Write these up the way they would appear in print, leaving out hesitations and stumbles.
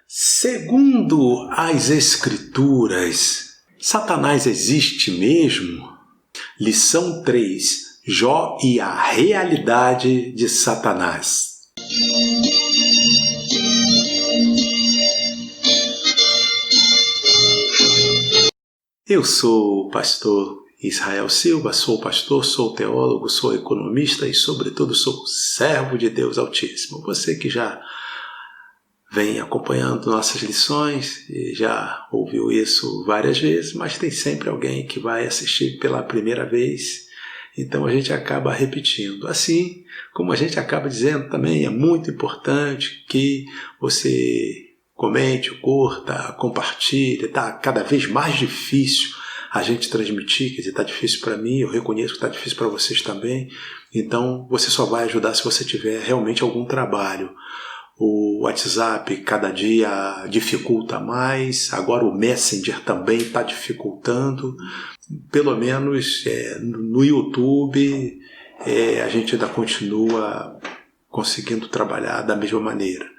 Segundo as Escrituras, Satanás existe mesmo? Lição 3. Jó e a realidade de Satanás. Eu sou o pastor Israel Silva, sou pastor, sou teólogo, sou economista e, sobretudo, sou servo de Deus Altíssimo. Você que já vem acompanhando nossas lições e já ouviu isso várias vezes, mas tem sempre alguém que vai assistir pela primeira vez, então a gente acaba repetindo. Assim como a gente acaba dizendo também, é muito importante que você comente, curta, compartilhe. Está cada vez mais difícil a gente transmitir, quer dizer, está difícil para mim, eu reconheço que está difícil para vocês também, então você só vai ajudar se você tiver realmente algum trabalho. O WhatsApp cada dia dificulta mais, agora o Messenger também está dificultando, pelo menos no YouTube a gente ainda continua conseguindo trabalhar da mesma maneira,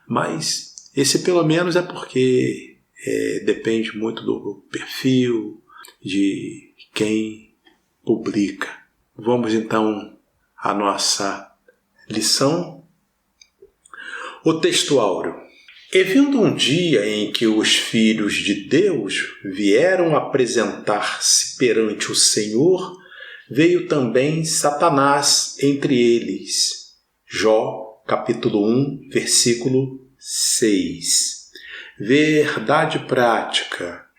mas esse pelo menos é porque depende muito do perfil, de quem publica. Vamos então à nossa lição. O texto áureo. E vindo um dia em que os filhos de Deus vieram apresentar-se perante o Senhor, veio também Satanás entre eles. Jó, capítulo 1, versículo 6. Verdade prática.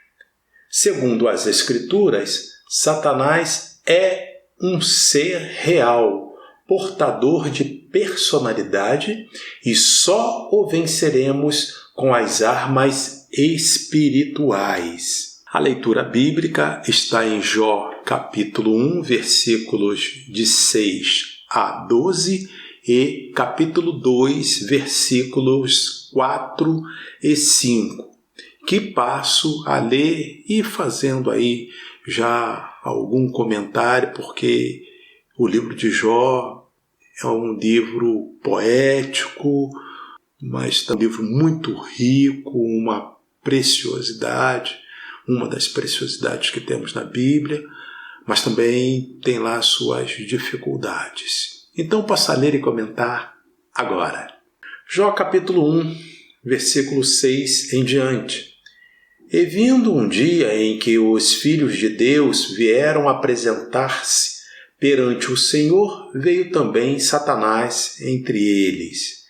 Segundo as Escrituras, Satanás é um ser real, portador de personalidade, e só o venceremos com as armas espirituais. A leitura bíblica está em Jó, capítulo 1, versículos de 6 a 12 e capítulo 2, versículos 4 e 5, que passo a ler e fazendo aí já algum comentário, porque o livro de Jó é um livro poético, mas é um livro muito rico, uma preciosidade, uma das preciosidades que temos na Bíblia, mas também tem lá suas dificuldades. Então, passo a ler e comentar agora. Jó capítulo 1, versículo 6 em diante. E vindo um dia em que os filhos de Deus vieram apresentar-se perante o Senhor, veio também Satanás entre eles.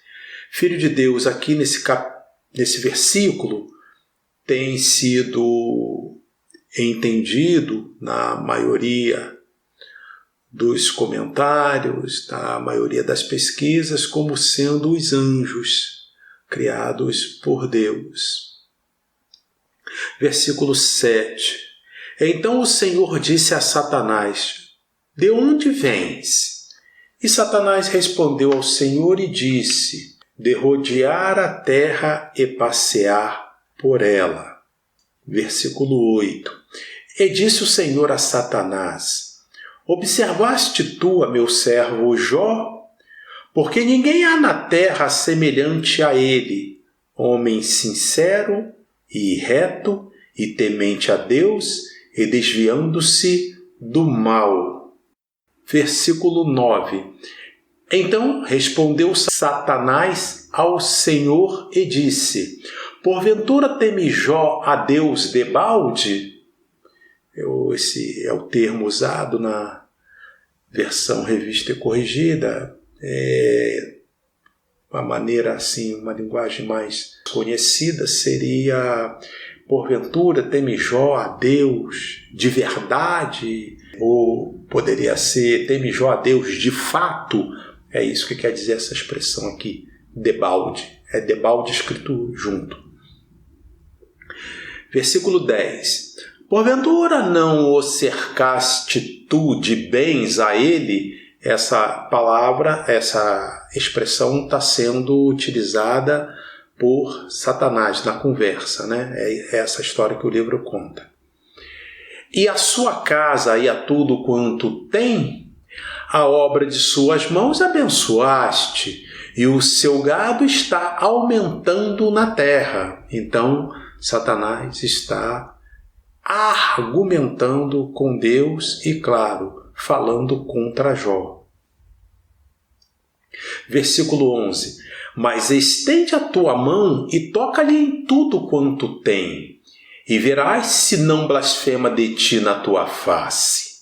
Filho de Deus, aqui nesse versículo, tem sido entendido na maioria dos comentários, na maioria das pesquisas, como sendo os anjos criados por Deus. Versículo 7. Então o Senhor disse a Satanás: de onde vens? E Satanás respondeu ao Senhor e disse: de rodear a terra e passear por ela. Versículo 8. E disse o Senhor a Satanás: observaste tu a meu servo Jó? Porque ninguém há na terra semelhante a ele, homem sincero e reto e temente a Deus e desviando-se do mal. Versículo 9. Então respondeu Satanás ao Senhor e disse: porventura teme Jó a Deus debalde? Esse é o termo usado na versão revista e corrigida. Uma maneira assim, uma linguagem mais conhecida seria: porventura teme Jó a Deus de verdade? Ou poderia ser: teme Jó a Deus de fato? É isso que quer dizer essa expressão aqui, debalde. É debalde escrito junto. Versículo 10. Porventura não o cercaste tu de bens a ele? Essa palavra, essa expressão está sendo utilizada por Satanás na conversa, né? É essa história que o livro conta. E a sua casa e a tudo quanto tem, a obra de suas mãos abençoaste, e o seu gado está aumentando na terra. Então, Satanás está argumentando com Deus e, claro, falando contra Jó. Versículo 11. Mas estende a tua mão e toca-lhe em tudo quanto tem, e verás se não blasfema de ti na tua face.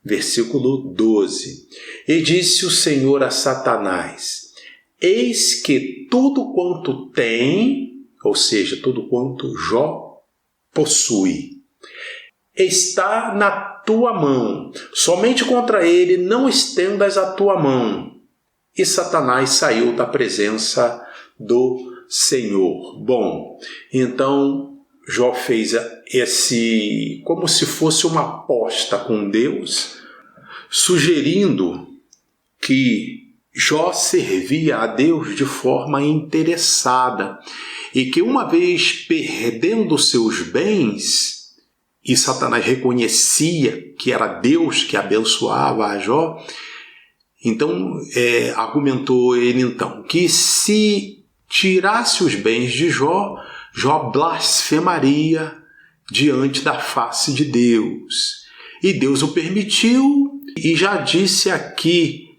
Versículo 12. E disse o Senhor a Satanás: eis que tudo quanto tem, ou seja, tudo quanto Jó possui, está na tua mão. Somente contra ele não estendas a tua mão. E Satanás saiu da presença do Senhor. Bom, então Jó fez como se fosse uma aposta com Deus, sugerindo que Jó servia a Deus de forma interessada e que, uma vez perdendo seus bens, e Satanás reconhecia que era Deus que abençoava a Jó, então argumentou ele então que se tirasse os bens de Jó, Jó blasfemaria diante da face de Deus. E Deus o permitiu e já disse aqui: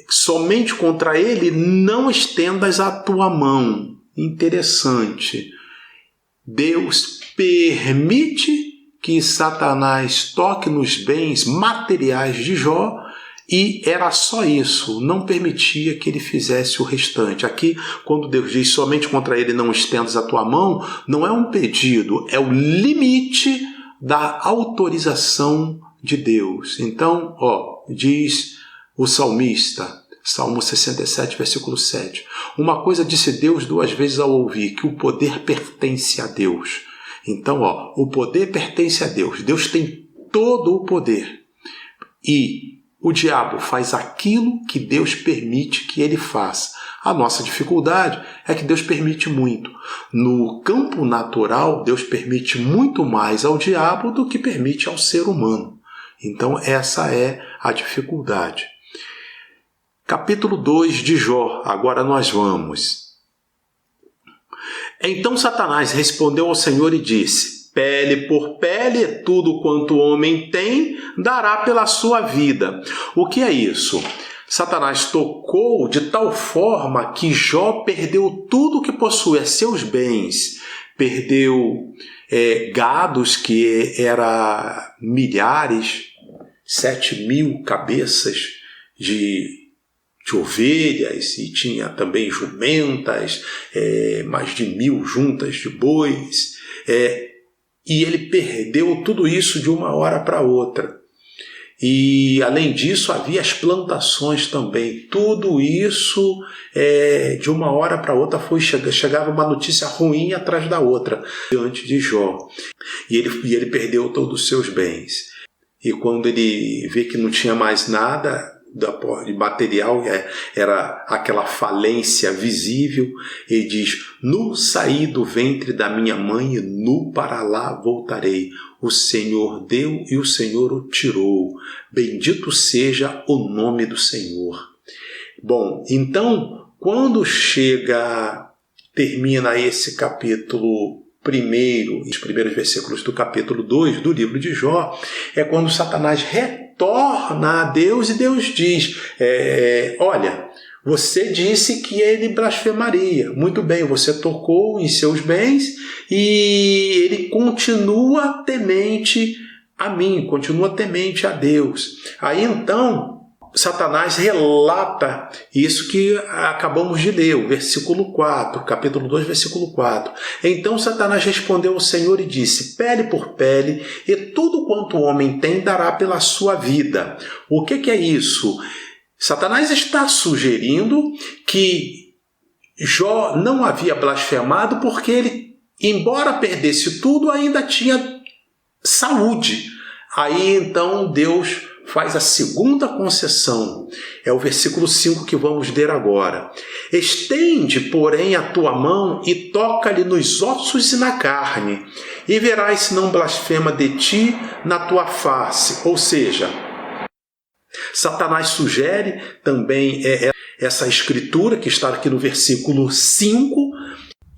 somente contra ele não estendas a tua mão. Interessante. Deus permite que Satanás toque nos bens materiais de Jó, e era só isso, não permitia que ele fizesse o restante. Aqui, quando Deus diz somente contra ele não estendas a tua mão, não é um pedido, é o limite da autorização de Deus. Então, diz o salmista, Salmo 67, versículo 7. Uma coisa disse Deus 2 vezes ao ouvir, que o poder pertence a Deus. Então, o poder pertence a Deus. Deus tem todo o poder. E o diabo faz aquilo que Deus permite que ele faça. A nossa dificuldade é que Deus permite muito. No campo natural, Deus permite muito mais ao diabo do que permite ao ser humano. Então, essa é a dificuldade. Capítulo 2 de Jó, agora nós vamos. Então Satanás respondeu ao Senhor e disse: pele por pele, tudo quanto o homem tem, dará pela sua vida. O que é isso? Satanás tocou de tal forma que Jó perdeu tudo que possuía, seus bens. Perdeu gados, que era milhares, 7.000 cabeças de ovelhas, e tinha também jumentas, mais de 1.000 juntas de bois, e ele perdeu tudo isso de uma hora para outra. E, além disso, havia as plantações também. Tudo isso, de uma hora para outra, chegava uma notícia ruim atrás da outra, diante de Jó. E ele perdeu todos os seus bens. E quando ele vê que não tinha mais nada de material, era aquela falência visível, ele diz: nu saí do ventre da minha mãe e nu para lá voltarei. O Senhor deu e o Senhor o tirou. Bendito seja o nome do Senhor. Bom, então, quando termina esse capítulo primeiro, os primeiros versículos do capítulo 2 do livro de Jó, é quando Satanás retorna a Deus e Deus diz: olha, você disse que ele blasfemaria. Muito bem, você tocou em seus bens e ele continua temente a mim, continua temente a Deus. Aí então Satanás relata isso que acabamos de ler, o versículo 4, capítulo 2, versículo 4. Então Satanás respondeu ao Senhor e disse: pele por pele, e tudo quanto o homem tem dará pela sua vida. O que é isso? Satanás está sugerindo que Jó não havia blasfemado porque ele, embora perdesse tudo, ainda tinha saúde. Aí então Deus faz a segunda concessão. É o versículo 5 que vamos ler agora. Estende, porém, a tua mão e toca-lhe nos ossos e na carne, e verás se não blasfema de ti na tua face. Ou seja, Satanás sugere também essa escritura que está aqui no versículo 5,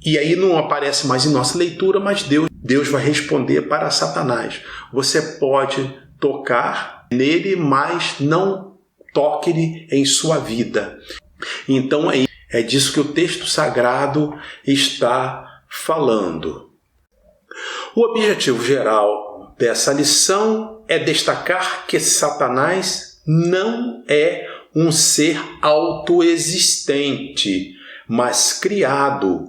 e aí não aparece mais em nossa leitura, mas Deus vai responder para Satanás: você pode tocar nele, mas não toque-lhe em sua vida. Então é disso que o texto sagrado está falando. O objetivo geral dessa lição é destacar que Satanás não é um ser autoexistente, mas criado,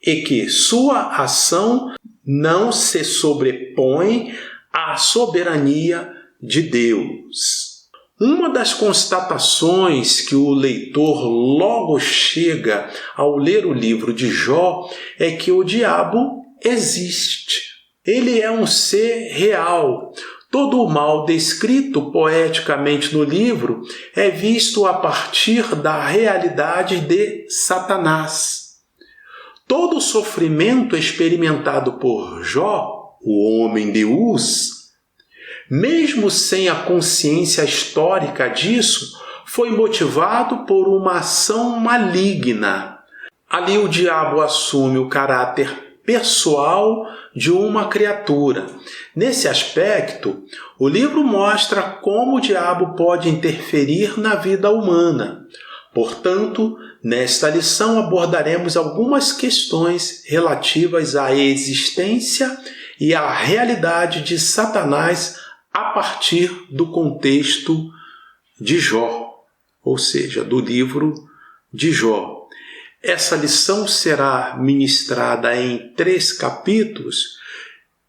e que sua ação não se sobrepõe à soberania de Deus. Uma das constatações que o leitor logo chega ao ler o livro de Jó é que o diabo existe. Ele é um ser real. Todo o mal descrito poeticamente no livro é visto a partir da realidade de Satanás. Todo o sofrimento experimentado por Jó, o homem de Uz, mesmo sem a consciência histórica disso, foi motivado por uma ação maligna. Ali o diabo assume o caráter pessoal de uma criatura. Nesse aspecto, o livro mostra como o diabo pode interferir na vida humana. Portanto, nesta lição abordaremos algumas questões relativas à existência e à realidade de Satanás a partir do contexto de Jó, ou seja, do livro de Jó. Essa lição será ministrada em 3 capítulos,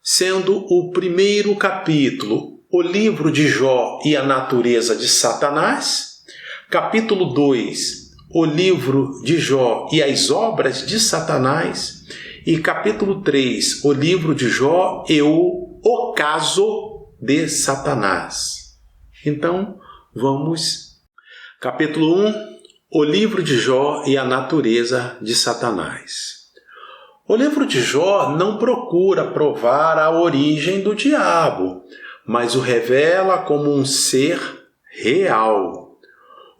sendo o primeiro capítulo o livro de Jó e a natureza de Satanás, capítulo 2, o livro de Jó e as obras de Satanás, e capítulo 3, o livro de Jó e o ocaso de Satanás. Então, vamos. Capítulo 1, o livro de Jó e a natureza de Satanás. O livro de Jó não procura provar a origem do diabo, mas o revela como um ser real.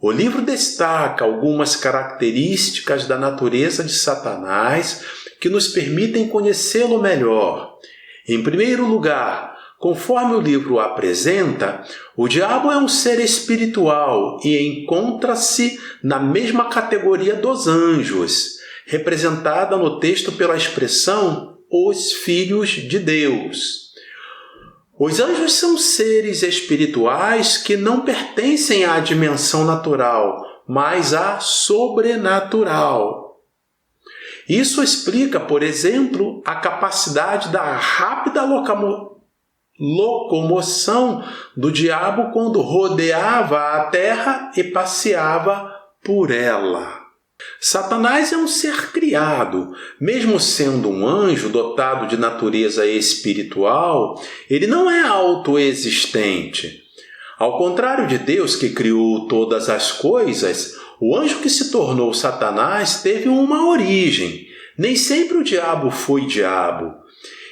O livro destaca algumas características da natureza de Satanás que nos permitem conhecê-lo melhor. Em primeiro lugar, conforme o livro apresenta, o diabo é um ser espiritual e encontra-se na mesma categoria dos anjos, representada no texto pela expressão os filhos de Deus. Os anjos são seres espirituais que não pertencem à dimensão natural, mas à sobrenatural. Isso explica, por exemplo, a capacidade da rápida locomoção do diabo quando rodeava a terra e passeava por ela. Satanás é um ser criado. Mesmo sendo um anjo dotado de natureza espiritual, ele não é autoexistente. Ao contrário de Deus, que criou todas as coisas, o anjo que se tornou Satanás teve uma origem. Nem sempre o diabo foi diabo.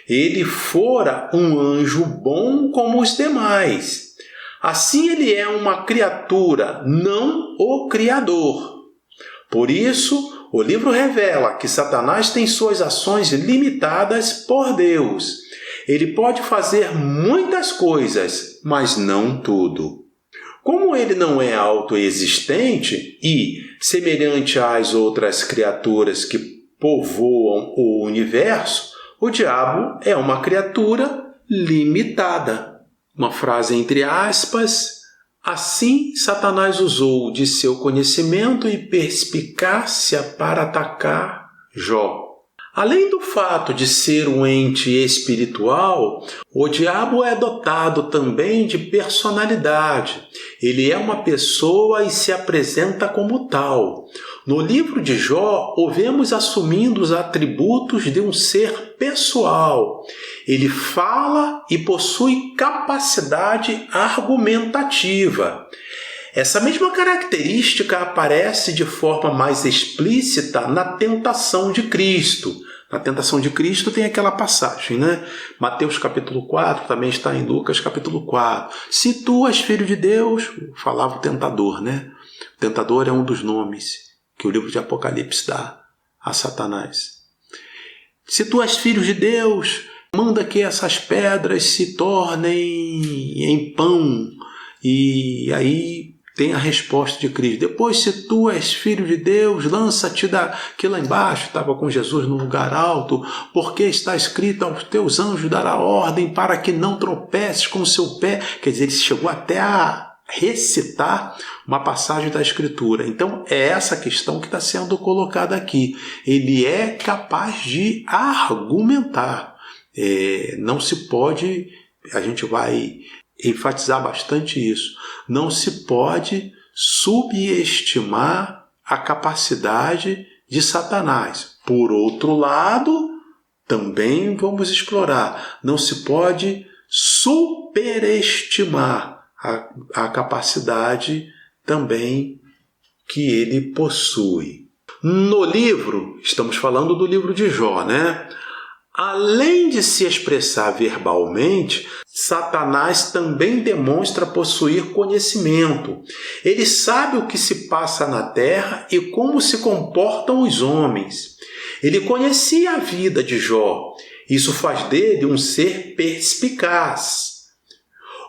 Ele fora um anjo bom como os demais. Assim ele é uma criatura, não o Criador. Por isso, o livro revela que Satanás tem suas ações limitadas por Deus. Ele pode fazer muitas coisas, mas não tudo. Como ele não é autoexistente e, semelhante às outras criaturas que povoam o universo, o diabo é uma criatura limitada. Uma frase entre aspas: assim Satanás usou de seu conhecimento e perspicácia para atacar Jó. Além do fato de ser um ente espiritual, o diabo é dotado também de personalidade. Ele é uma pessoa e se apresenta como tal. No livro de Jó, o vemos assumindo os atributos de um ser pessoal. Ele fala e possui capacidade argumentativa. Essa mesma característica aparece de forma mais explícita na tentação de Cristo. Na tentação de Cristo tem aquela passagem, né? Mateus capítulo 4, também está em Lucas capítulo 4. Se tu és filho de Deus, falava o tentador, né? O tentador é um dos nomes que o livro de Apocalipse dá a Satanás. Se tu és filho de Deus, manda que essas pedras se tornem em pão. E aí tem a resposta de Cristo. Depois, se tu és filho de Deus, lança-te daqui lá embaixo. Estava com Jesus num lugar alto, porque está escrito: aos teus anjos dará ordem para que não tropeces com o seu pé. Quer dizer, ele chegou até a recitar uma passagem da Escritura. Então, é essa questão que está sendo colocada aqui. Ele é capaz de argumentar. Não se pode, a gente vai enfatizar bastante isso, não se pode subestimar a capacidade de Satanás. Por outro lado, também vamos explorar, não se pode superestimar a capacidade também que ele possui. No livro, estamos falando do livro de Jó, né? Além de se expressar verbalmente, Satanás também demonstra possuir conhecimento. Ele sabe o que se passa na terra e como se comportam os homens. Ele conhecia a vida de Jó. Isso faz dele um ser perspicaz.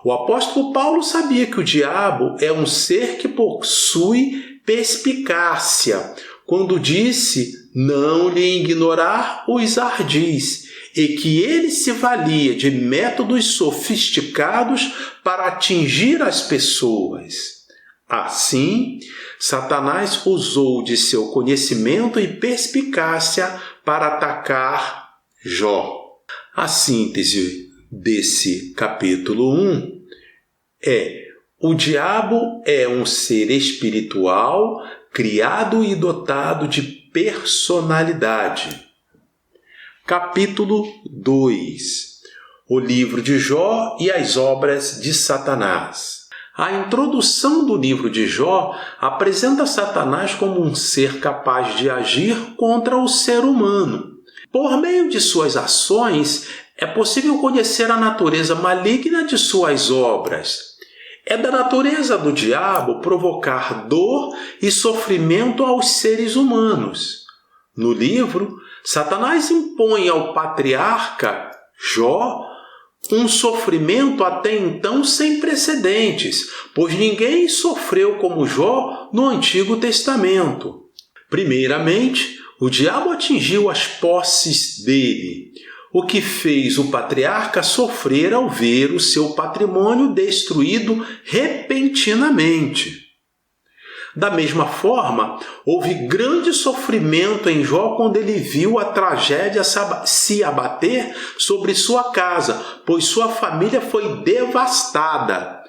O apóstolo Paulo sabia que o diabo é um ser que possui perspicácia, quando disse não lhe ignorar os ardis, e que ele se valia de métodos sofisticados para atingir as pessoas. Assim, Satanás usou de seu conhecimento e perspicácia para atacar Jó. A síntese desse capítulo 1 é: o diabo é um ser espiritual criado e dotado de personalidade. Capítulo 2. O livro de Jó e as obras de Satanás. A introdução do livro de Jó apresenta Satanás como um ser capaz de agir contra o ser humano. Por meio de suas ações, é possível conhecer a natureza maligna de suas obras. É da natureza do diabo provocar dor e sofrimento aos seres humanos. No livro, Satanás impõe ao patriarca Jó um sofrimento até então sem precedentes, pois ninguém sofreu como Jó no Antigo Testamento. Primeiramente, o diabo atingiu as posses dele, o que fez o patriarca sofrer ao ver o seu patrimônio destruído repentinamente. Da mesma forma, houve grande sofrimento em Jó quando ele viu a tragédia se abater sobre sua casa, pois sua família foi devastada.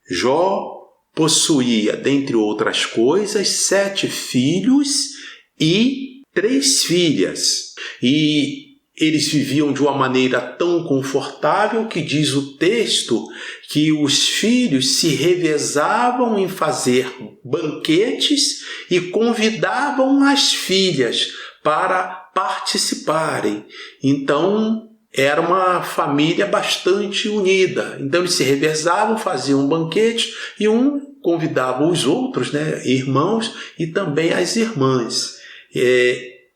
Jó possuía, dentre outras coisas, 7 filhos e 3 filhas. E eles viviam de uma maneira tão confortável que diz o texto que os filhos se revezavam em fazer banquetes e convidavam as filhas para participarem. Então, era uma família bastante unida. Então, eles se revezavam, faziam um banquete e um convidava os outros, né, irmãos, e também as irmãs.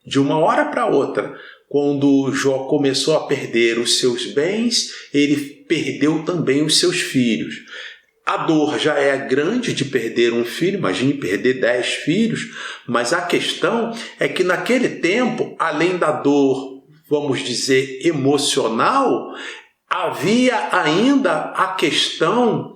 De uma hora para outra, quando Jó começou a perder os seus bens, ele perdeu também os seus filhos. A dor já é grande de perder um filho, imagine perder 10 filhos, mas a questão é que naquele tempo, além da dor, vamos dizer, emocional, havia ainda a questão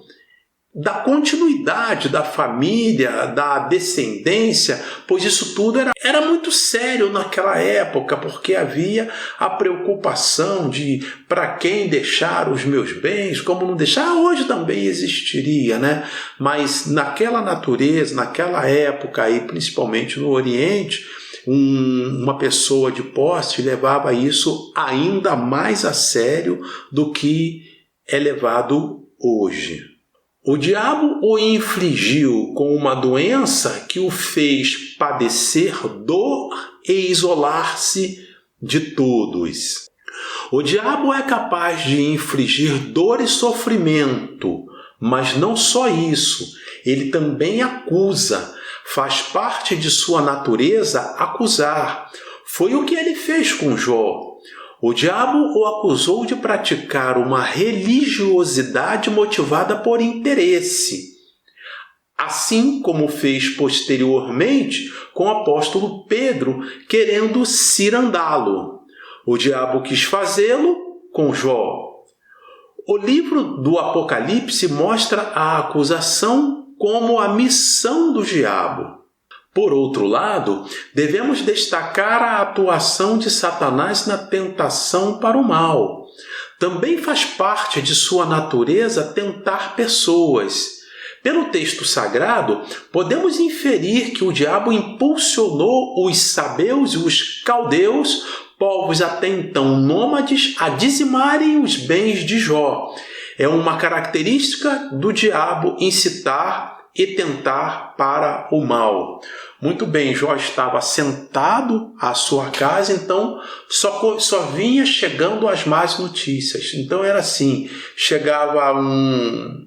da continuidade da família, da descendência, pois isso tudo era muito sério naquela época, porque havia a preocupação de para quem deixar os meus bens, como não deixar, hoje também existiria, né? Mas naquela natureza, naquela época, e principalmente no Oriente, uma pessoa de posse levava isso ainda mais a sério do que é levado hoje. O diabo o infligiu com uma doença que o fez padecer dor e isolar-se de todos. O diabo é capaz de infligir dor e sofrimento, mas não só isso, ele também acusa. Faz parte de sua natureza acusar. Foi o que ele fez com Jó. O diabo o acusou de praticar uma religiosidade motivada por interesse, assim como fez posteriormente com o apóstolo Pedro, querendo cirandá-lo. O diabo quis fazê-lo com Jó. O livro do Apocalipse mostra a acusação como a missão do diabo. Por outro lado, devemos destacar a atuação de Satanás na tentação para o mal. Também faz parte de sua natureza tentar pessoas. Pelo texto sagrado, podemos inferir que o diabo impulsionou os sabeus e os caldeus, povos até então nômades, a dizimarem os bens de Jó. É uma característica do diabo incitar e tentar para o mal. Muito bem, Jó estava sentado à sua casa, então só vinha chegando as más notícias. Então era assim, chegava um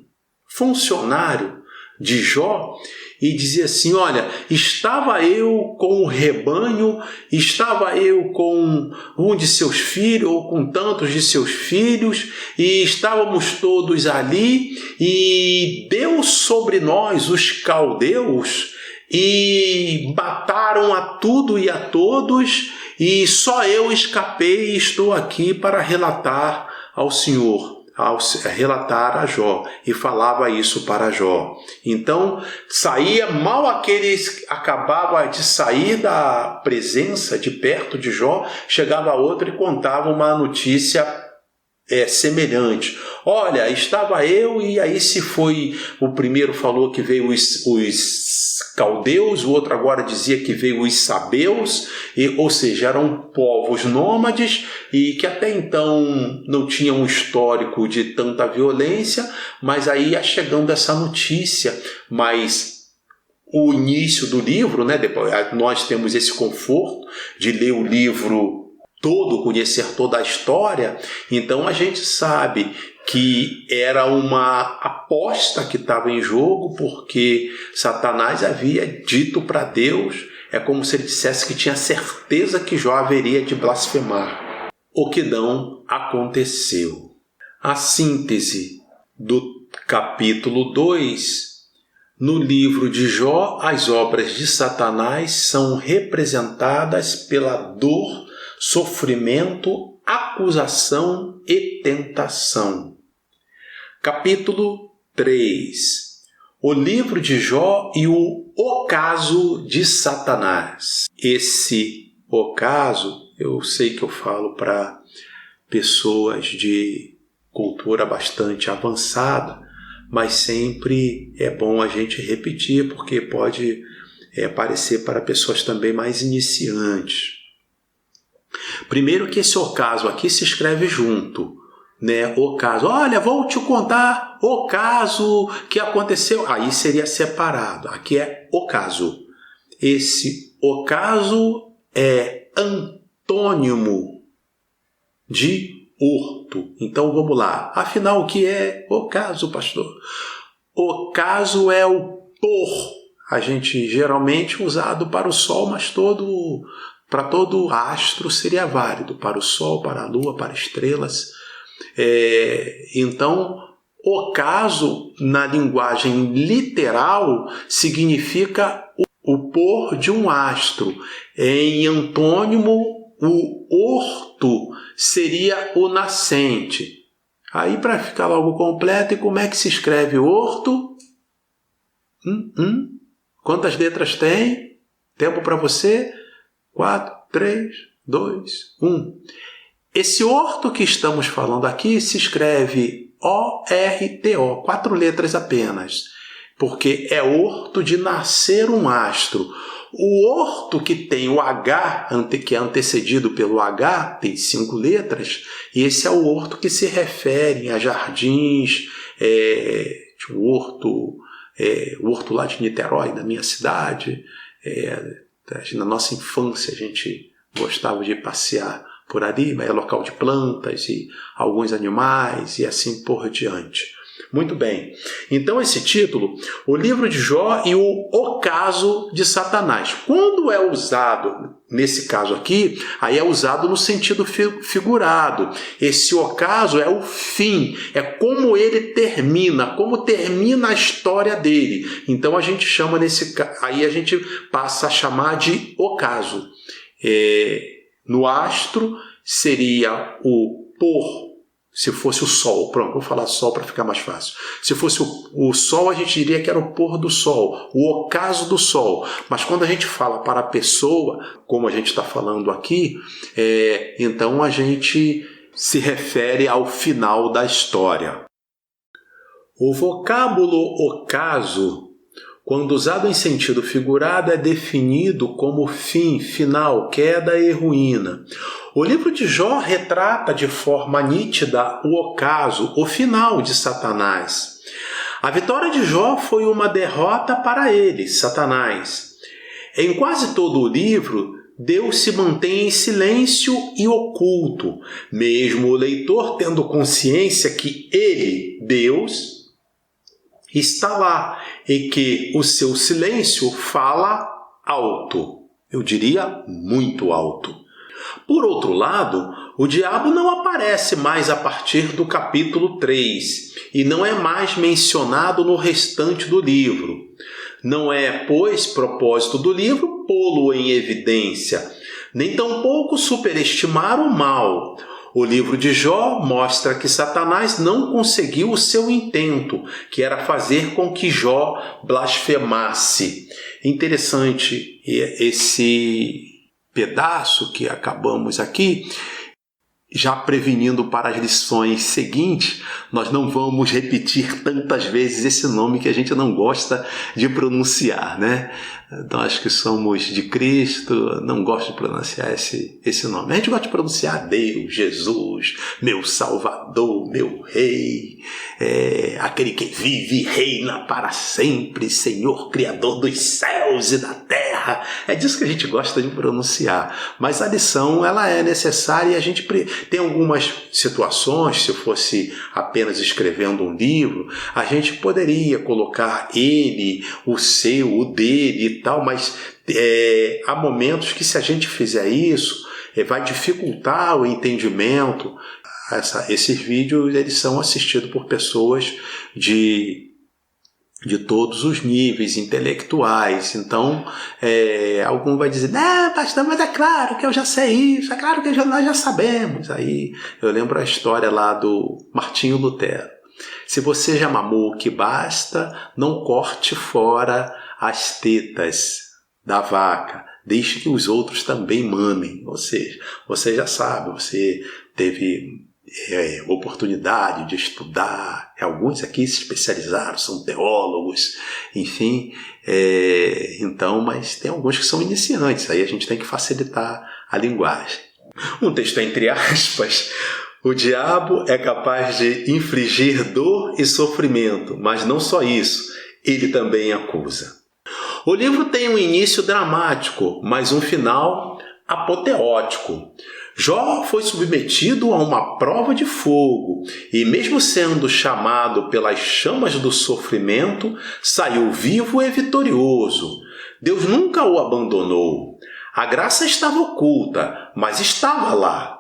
funcionário de Jó e dizia assim: olha, estava eu com o rebanho, estava eu com um de seus filhos ou com tantos de seus filhos, e estávamos todos ali, e deu sobre nós os caldeus e mataram a tudo e a todos, e só eu escapei e estou aqui para relatar ao Senhor. Ao relatar a Jó, e falava isso para Jó. Então, saía mal aqueles, acabava de sair da presença, de perto de Jó, chegava outro e contava uma notícia semelhante. Olha, estava eu, e aí se foi, o primeiro falou que veio os caldeus, o outro agora dizia que veio os sabeus, ou seja, eram povos nômades e que até então não tinham um histórico de tanta violência, mas aí ia chegando essa notícia. Mas o início do livro, né, depois nós temos esse conforto de ler o livro todo, conhecer toda a história, então a gente sabe que era uma aposta que estava em jogo, porque Satanás havia dito para Deus, é como se ele dissesse que tinha certeza que Jó haveria de blasfemar. O que não aconteceu. A síntese do capítulo 2, no livro de Jó, as obras de Satanás são representadas pela dor, sofrimento, acusação e tentação. Capítulo 3. O livro de Jó e o ocaso de Satanás. Esse ocaso, eu sei que eu falo para pessoas de cultura bastante avançada, mas sempre é bom a gente repetir, porque pode parecer para pessoas também mais iniciantes. Primeiro que esse ocaso aqui se escreve junto, né? Ocaso, olha, vou te contar o caso que aconteceu. Aí seria separado, aqui é ocaso. Esse ocaso é antônimo de orto. Então vamos lá. Afinal, o que é ocaso, pastor? Ocaso é o por. A gente geralmente usado para o sol, mas para todo astro seria válido. Para o sol, para a lua, para estrelas. Então, ocaso, na linguagem literal, significa o pôr de um astro. Em antônimo, o orto seria o nascente. Aí, para ficar logo completo, e como é que se escreve orto? Quantas letras tem? Tempo para você? 4, 3, 2, 1. Esse orto que estamos falando aqui se escreve O-R-T-O, 4 letras apenas, porque é orto de nascer um astro. O orto que tem o H, que é antecedido pelo H, tem 5 letras, e esse é o orto que se refere a jardins, o orto lá de Niterói, na minha cidade. Na nossa infância a gente gostava de passear por ali, é local de plantas e alguns animais e assim por diante. Muito bem. Então esse título, o livro de Jó e o ocaso de Satanás. Quando é usado, nesse caso aqui, aí é usado no sentido figurado. Esse ocaso é o fim, é como ele termina, como termina a história dele. Então a gente chama aí a gente passa a chamar de ocaso. No astro seria o pôr. Se fosse o sol, pronto, vou falar sol para ficar mais fácil. Se fosse o sol, a gente diria que era o pôr do sol, o ocaso do sol. Mas quando a gente fala para a pessoa, como a gente está falando aqui, então a gente se refere ao final da história. O vocábulo ocaso, quando usado em sentido figurado, é definido como fim, final, queda e ruína. O livro de Jó retrata de forma nítida o ocaso, o final de Satanás. A vitória de Jó foi uma derrota para ele, Satanás. Em quase todo o livro, Deus se mantém em silêncio e oculto, mesmo o leitor tendo consciência que ele, Deus, está lá e que o seu silêncio fala alto, eu diria muito alto. Por outro lado, o diabo não aparece mais a partir do capítulo 3 e não é mais mencionado no restante do livro. Não é, pois, propósito do livro pô-lo em evidência, nem tampouco superestimar o mal. O livro de Jó mostra que Satanás não conseguiu o seu intento, que era fazer com que Jó blasfemasse. Interessante esse pedaço que acabamos aqui, já prevenindo para as lições seguintes, nós não vamos repetir tantas vezes esse nome que a gente não gosta de pronunciar, né? Nós que somos de Cristo, não gosto de pronunciar esse nome. A gente gosta de pronunciar Deus, Jesus, meu Salvador, meu Rei, aquele que vive e reina para sempre, Senhor, Criador dos céus e da terra. É disso que a gente gosta de pronunciar. Mas a lição, ela é necessária e a gente tem algumas situações, se fosse apenas escrevendo um livro, a gente poderia colocar ele, o seu, o dele e tal, mas há momentos que se a gente fizer isso, vai dificultar o entendimento. Esses vídeos eles são assistidos por pessoas de todos os níveis intelectuais. Então, algum vai dizer, pastor, mas é claro que eu já sei isso, é claro que nós já sabemos. Aí eu lembro a história lá do Martinho Lutero. Se você já mamou o que basta, não corte fora as tetas da vaca, deixe que os outros também mamem. Ou seja, você já sabe, você teve oportunidade de estudar, alguns aqui se especializaram, são teólogos, enfim, então, mas tem alguns que são iniciantes, aí a gente tem que facilitar a linguagem. Um texto entre aspas: o diabo é capaz de infligir dor e sofrimento, mas não só isso, ele também acusa. O livro tem um início dramático, mas um final apoteótico. Jó foi submetido a uma prova de fogo e, mesmo sendo chamado pelas chamas do sofrimento, saiu vivo e vitorioso. Deus nunca o abandonou. A graça estava oculta, mas estava lá.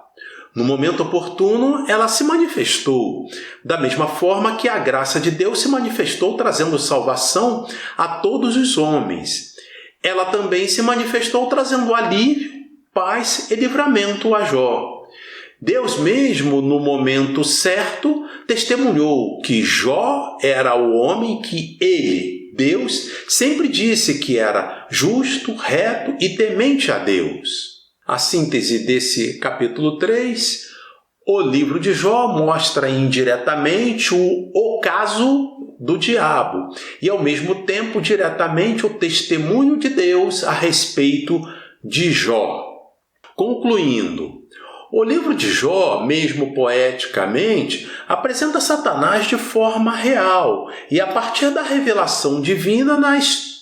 No momento oportuno, ela se manifestou, da mesma forma que a graça de Deus se manifestou trazendo salvação a todos os homens. Ela também se manifestou trazendo alívio, paz e livramento a Jó. Deus mesmo, no momento certo, testemunhou que Jó era o homem que ele, Deus, sempre disse que era justo, reto e temente a Deus. A síntese desse capítulo 3, o livro de Jó mostra indiretamente o ocaso do diabo e, ao mesmo tempo, diretamente o testemunho de Deus a respeito de Jó. Concluindo, o livro de Jó, mesmo poeticamente, apresenta Satanás de forma real e, a partir da revelação divina,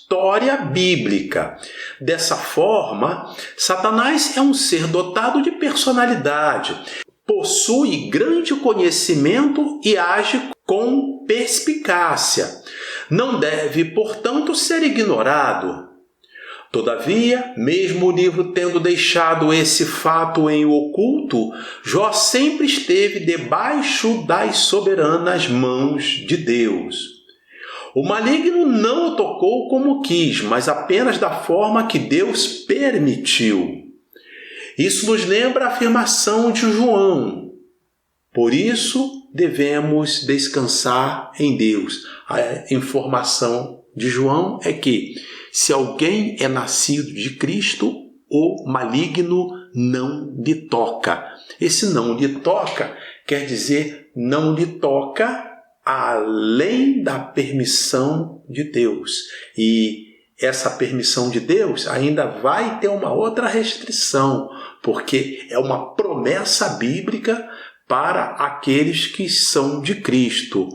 história bíblica. Dessa forma, Satanás é um ser dotado de personalidade, possui grande conhecimento e age com perspicácia. Não deve, portanto, ser ignorado. Todavia, mesmo o livro tendo deixado esse fato em oculto, Jó sempre esteve debaixo das soberanas mãos de Deus. O maligno não o tocou como quis, mas apenas da forma que Deus permitiu. Isso nos lembra a afirmação de João. Por isso, devemos descansar em Deus. A informação de João é que, se alguém é nascido de Cristo, o maligno não lhe toca. Esse não lhe toca quer dizer não lhe toca além da permissão de Deus. E essa permissão de Deus ainda vai ter uma outra restrição, porque é uma promessa bíblica para aqueles que são de Cristo.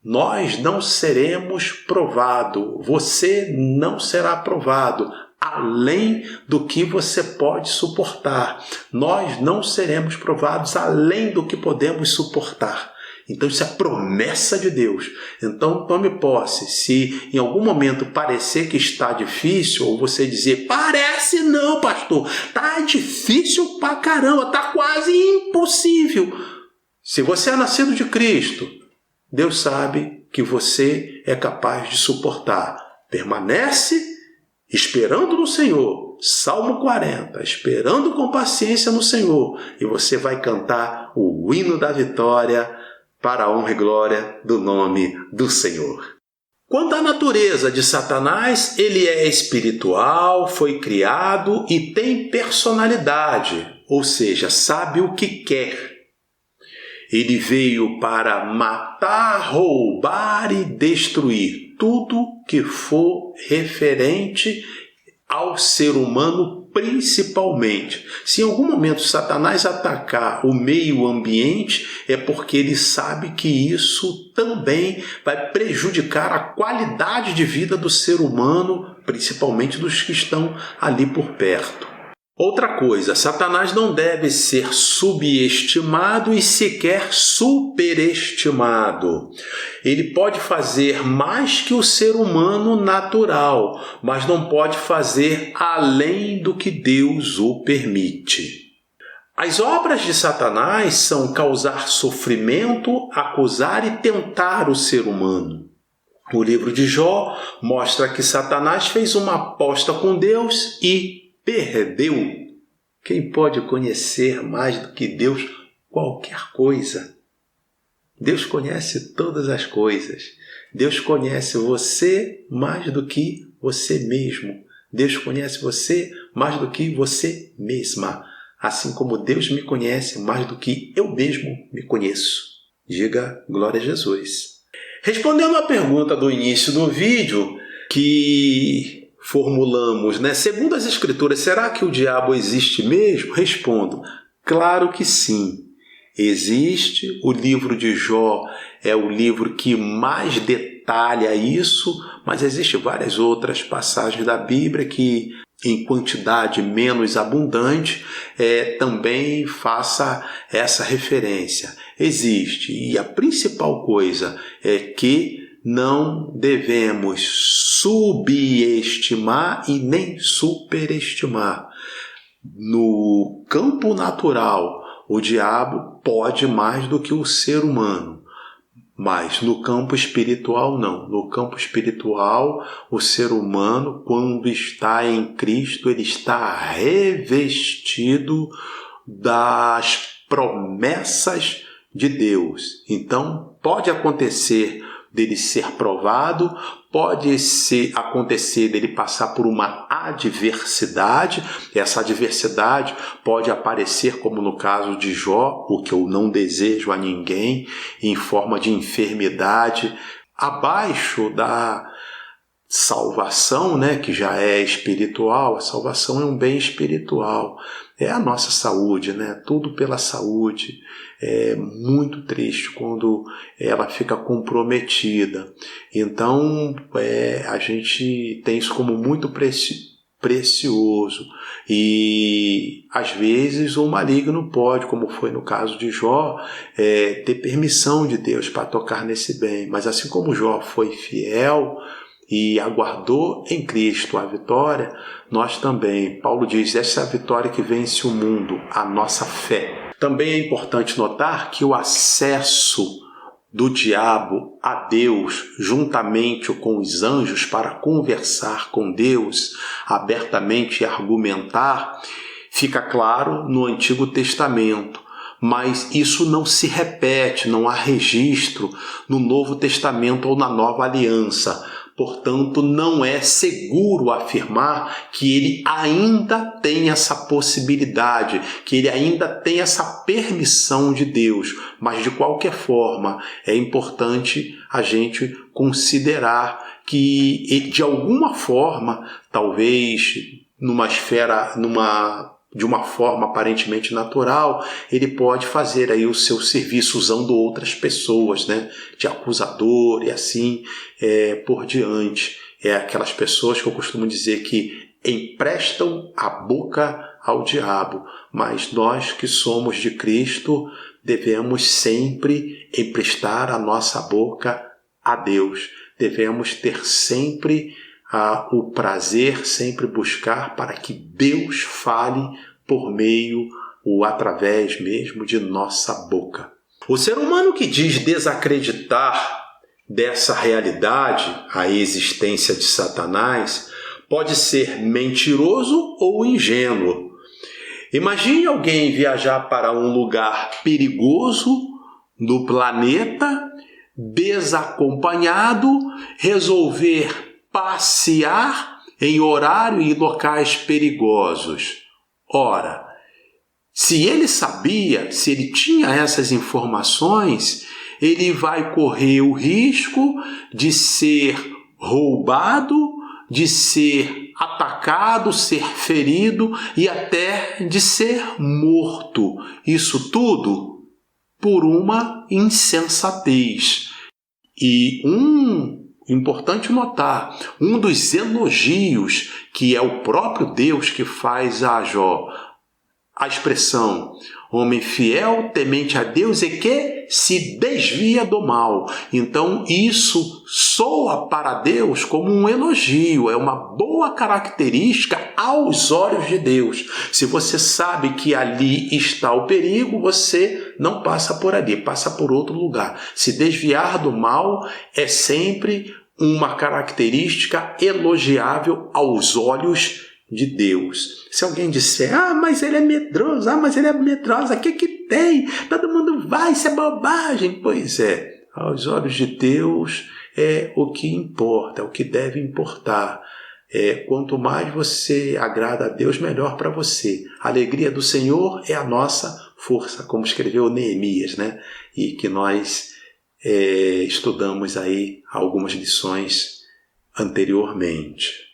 Nós não seremos provados, você não será provado além do que você pode suportar. Nós não seremos provados além do que podemos suportar. Então isso é promessa de Deus. Então tome posse. Se em algum momento parecer que está difícil, ou você dizer, parece não, pastor, está difícil pra caramba, está quase impossível. Se você é nascido de Cristo, Deus sabe que você é capaz de suportar. Permanece esperando no Senhor. Salmo 40, esperando com paciência no Senhor. E você vai cantar o hino da vitória para a honra e glória do nome do Senhor. Quanto à natureza de Satanás, ele é espiritual, foi criado e tem personalidade, ou seja, sabe o que quer. Ele veio para matar, roubar e destruir tudo que for referente ao ser humano principalmente. Se em algum momento Satanás atacar o meio ambiente, é porque ele sabe que isso também vai prejudicar a qualidade de vida do ser humano, principalmente dos que estão ali por perto. Outra coisa, Satanás não deve ser subestimado e sequer superestimado. Ele pode fazer mais que o ser humano natural, mas não pode fazer além do que Deus o permite. As obras de Satanás são causar sofrimento, acusar e tentar o ser humano. O livro de Jó mostra que Satanás fez uma aposta com Deus e perdeu. Quem pode conhecer mais do que Deus qualquer coisa? Deus conhece todas as coisas. Deus conhece você mais do que você mesmo. Deus conhece você mais do que você mesma. Assim como Deus me conhece mais do que eu mesmo me conheço. Diga glória a Jesus. Respondendo à pergunta do início do vídeo, que formulamos, segundo as Escrituras, será que o diabo existe mesmo? Respondo, claro que sim. Existe. O livro de Jó é o livro que mais detalha isso, mas existem várias outras passagens da Bíblia que, em quantidade menos abundante, também faça essa referência. Existe. E a principal coisa é que não devemos subestimar e nem superestimar. No campo natural, o diabo pode mais do que o ser humano, mas no campo espiritual não. No campo espiritual, o ser humano, quando está em Cristo, ele está revestido das promessas de Deus. Então, pode acontecer dele ser provado, pode acontecer dele passar por uma adversidade. Essa adversidade pode aparecer, como no caso de Jó, o que eu não desejo a ninguém, em forma de enfermidade, abaixo da salvação, que já é espiritual. A salvação é um bem espiritual. é a nossa saúde, né? Tudo pela saúde. É muito triste quando ela fica comprometida. Então, a gente tem isso como muito precioso. E, às vezes, o maligno pode, como foi no caso de Jó, ter permissão de Deus para tocar nesse bem. Mas, assim como Jó foi fiel e aguardou em Cristo a vitória, nós também, Paulo diz, essa é a vitória que vence o mundo, a nossa fé. Também é importante notar que o acesso do diabo a Deus, juntamente com os anjos, para conversar com Deus abertamente e argumentar, fica claro no Antigo Testamento. Mas isso não se repete, não há registro no Novo Testamento ou na Nova Aliança. Portanto, não é seguro afirmar que ele ainda tem essa possibilidade, que ele ainda tem essa permissão de Deus. Mas, de qualquer forma, é importante a gente considerar que, de alguma forma, talvez numa esfera, de uma forma aparentemente natural, ele pode fazer aí o seu serviço usando outras pessoas, né, de acusador e assim por diante. Aquelas pessoas que eu costumo dizer que emprestam a boca ao diabo, mas nós que somos de Cristo devemos sempre emprestar a nossa boca a Deus. Devemos ter sempre o prazer, sempre buscar para que Deus fale por meio ou através mesmo de nossa boca. O ser humano que diz desacreditar dessa realidade, a existência de Satanás, pode ser mentiroso ou ingênuo. Imagine alguém viajar para um lugar perigoso no planeta, desacompanhado, resolver passear em horário e locais perigosos. Ora, se ele sabia, se ele tinha essas informações, ele vai correr o risco de ser roubado, de ser atacado, ser ferido e até de ser morto. Isso tudo por uma insensatez. E importante notar, um dos elogios que é o próprio Deus que faz a Jó, a expressão homem fiel, temente a Deus e que se desvia do mal. Então isso soa para Deus como um elogio, é uma boa característica aos olhos de Deus. Se você sabe que ali está o perigo, você não passa por ali, passa por outro lugar. Se desviar do mal é sempre uma característica elogiável aos olhos de Deus. Se alguém disser, mas ele é medroso, mas ele é medrosa, o que tem? Todo mundo vai, isso é bobagem. Pois é, aos olhos de Deus é o que importa, é o que deve importar. Quanto mais você agrada a Deus, melhor para você. A alegria do Senhor é a nossa força, como escreveu Neemias, né? E que nós estudamos aí algumas lições anteriormente.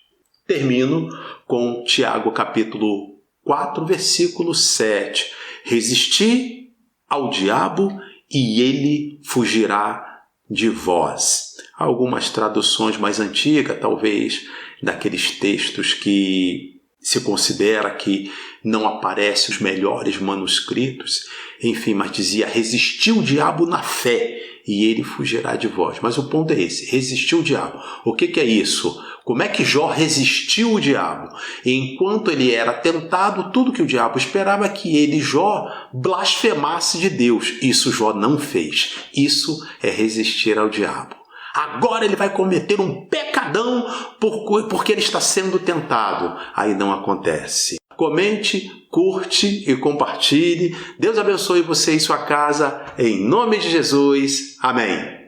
Termino com Tiago capítulo 4, versículo 7. Resisti ao diabo e ele fugirá de vós. Algumas traduções mais antigas, talvez daqueles textos que se considera que não aparecem os melhores manuscritos, enfim, mas dizia, resistir o diabo na fé e ele fugirá de vós. Mas o ponto é esse, resistir o diabo. O que é isso? Como é que Jó resistiu o diabo? Enquanto ele era tentado, tudo que o diabo esperava é que ele, Jó, blasfemasse de Deus. Isso Jó não fez. Isso é resistir ao diabo. Agora ele vai cometer um pecadão porque ele está sendo tentado. Aí não acontece. Comente, curte e compartilhe. Deus abençoe você e sua casa. Em nome de Jesus. Amém.